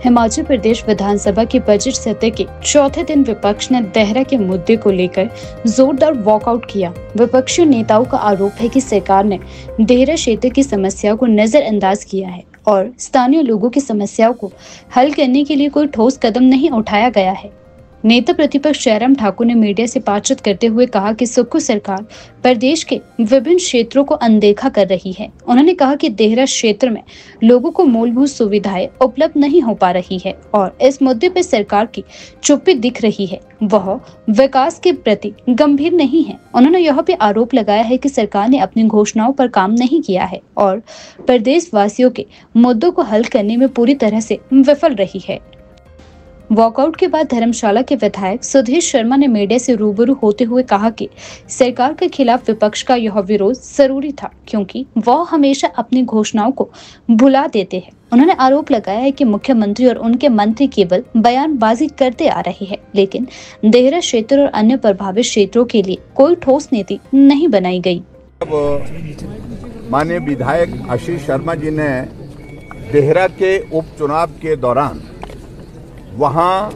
हिमाचल प्रदेश विधानसभा के बजट सत्र के चौथे दिन विपक्ष ने देहरा के मुद्दे को लेकर जोरदार वॉकआउट किया। विपक्षी नेताओं का आरोप है कि सरकार ने देहरा क्षेत्र की समस्याओं को नजरअंदाज किया है और स्थानीय लोगों की समस्याओं को हल करने के लिए कोई ठोस कदम नहीं उठाया गया है। नेता प्रतिपक्ष जयराम ठाकुर ने मीडिया से बातचीत करते हुए कहा कि सुक्खू सरकार प्रदेश के विभिन्न क्षेत्रों को अनदेखा कर रही है। उन्होंने कहा कि देहरा क्षेत्र में लोगों को मूलभूत सुविधाएं उपलब्ध नहीं हो पा रही है और इस मुद्दे पर सरकार की चुप्पी दिख रही है, वह विकास के प्रति गंभीर नहीं है। उन्होंने यह भी आरोप लगाया है कि सरकार ने अपनी घोषणाओं पर काम नहीं किया है और प्रदेश वासियों के मुद्दों को हल करने में पूरी तरह से विफल रही है। वॉकआउट के बाद धर्मशाला के विधायक सुधीर शर्मा ने मीडिया से रूबरू होते हुए कहा कि सरकार के खिलाफ विपक्ष का यह विरोध जरूरी था क्योंकि वह हमेशा अपनी घोषणाओं को भुला देते हैं। उन्होंने आरोप लगाया है कि मुख्यमंत्री और उनके मंत्री केवल बयानबाजी करते आ रहे हैं, लेकिन देहरा क्षेत्र और अन्य प्रभावित क्षेत्रों के लिए कोई ठोस नीति नहीं बनाई गई। माननीय विधायक आशीष शर्मा जी ने देहरा के उपचुनाव के दौरान वहाँ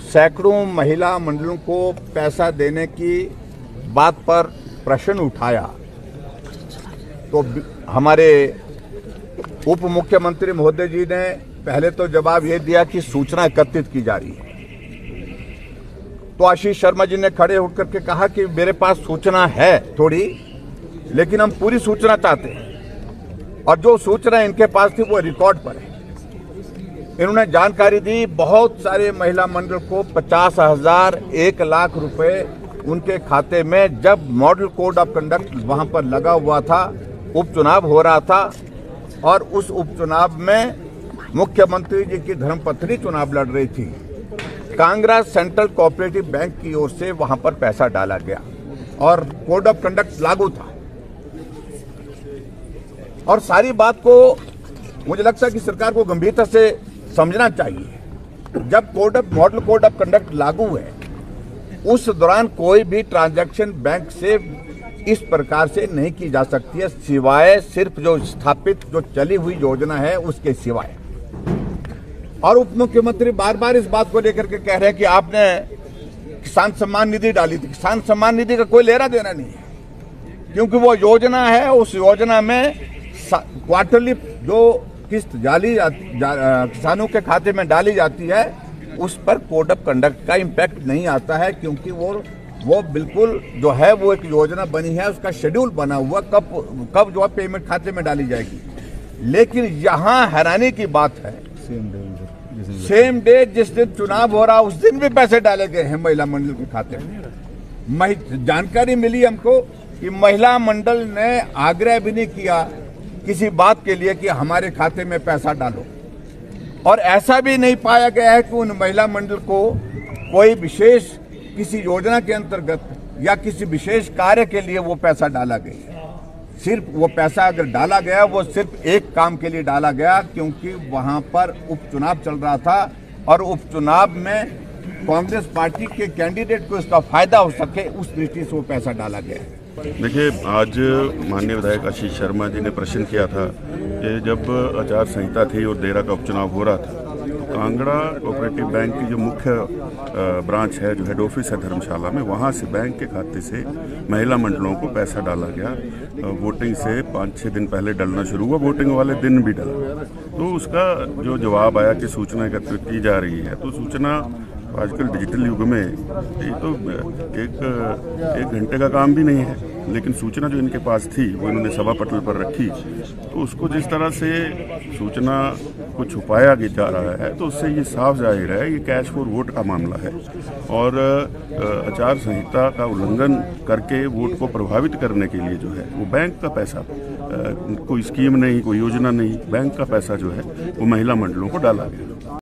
सैकड़ों महिला मंडलों को पैसा देने की बात पर प्रश्न उठाया तो हमारे उप मुख्यमंत्री महोदय जी ने पहले तो जवाब ये दिया कि सूचना एकत्रित की जा रही है। तो आशीष शर्मा जी ने खड़े होकर के कहा कि मेरे पास सूचना है थोड़ी, लेकिन हम पूरी सूचना चाहते हैं और जो सूचना इनके पास थी वो रिकॉर्ड पर है। इन्होंने जानकारी दी बहुत सारे महिला मंडल को 50,000 1 लाख रुपए उनके खाते में, जब मॉडल कोड ऑफ कंडक्ट वहां पर लगा हुआ था, उपचुनाव हो रहा था और उस उपचुनाव में मुख्यमंत्री जी की धर्मपत्नी चुनाव लड़ रही थी। कांगड़ा सेंट्रल कोऑपरेटिव बैंक की ओर से वहां पर पैसा डाला गया और कोड ऑफ कंडक्ट लागू था। और सारी बात को मुझे लगता है कि सरकार को गंभीरता से समझना चाहिए। जब मॉडल कोड ऑफ कंडक्ट लागू है, उस दौरान कोई भी ट्रांजैक्शन बैंक से इस प्रकार से नहीं की जा सकती है, सिवाय सिर्फ जो स्थापित जो चली हुई योजना है उसके सिवाय। और उप मुख्यमंत्री बार बार इस बात को लेकर के कह रहे हैं कि आपने किसान सम्मान निधि डाली थी। किसान सम्मान निधि का कोई लेना देना नहीं है, क्योंकि वो योजना है, उस योजना में क्वार्टरली जो किस्त किसानों के खाते में डाली जाती है उस पर कोड ऑफ कंडक्ट का इम्पैक्ट नहीं आता है, क्योंकि वो बिल्कुल जो है वो एक योजना बनी है, उसका शेड्यूल बना हुआ कब जो है पेमेंट खाते में डाली जाएगी। लेकिन यहाँ हैरानी की बात है, सेम डे जिस दिन चुनाव हो रहा उस दिन भी पैसे डाले गए हैं महिला मंडल के खाते में। जानकारी मिली हमको कि महिला मंडल ने आग्रह भी नहीं किया किसी बात के लिए कि हमारे खाते में पैसा डालो, और ऐसा भी नहीं पाया गया है कि उन महिला मंडल को कोई विशेष किसी योजना के अंतर्गत या किसी विशेष कार्य के लिए वो पैसा डाला गया। सिर्फ वो पैसा अगर डाला गया वो सिर्फ एक काम के लिए डाला गया, क्योंकि वहां पर उपचुनाव चल रहा था और उपचुनाव में कांग्रेस पार्टी के कैंडिडेट को इसका फायदा हो सके, उस दृष्टि से वो पैसा डाला गया। देखिए, आज माननीय विधायक आशीष शर्मा जी ने प्रश्न किया था कि जब आचार संहिता थी और देहरा का उपचुनाव हो रहा था, तो कांगड़ा कोऑपरेटिव बैंक की जो मुख्य ब्रांच है, जो हेड ऑफिस है धर्मशाला में, वहाँ से बैंक के खाते से महिला मंडलों को पैसा डाला गया। वोटिंग से 5-6 दिन पहले डलना शुरू हुआ, वोटिंग वाले दिन भी डला। तो उसका जो जवाब आया कि सूचना एकत्रित की जा रही है, तो सूचना आजकल डिजिटल युग में ये तो एक घंटे का काम भी नहीं है, लेकिन सूचना जो इनके पास थी वो इन्होंने सभा पटल पर रखी। तो उसको जिस तरह से सूचना को छुपाया जा रहा है, तो उससे ये साफ जाहिर है ये कैश फॉर वोट का मामला है और आचार संहिता का उल्लंघन करके वोट को प्रभावित करने के लिए जो है वो बैंक का पैसा, कोई स्कीम नहीं, कोई योजना नहीं, बैंक का पैसा जो है वो महिला मंडलों को डाला गया।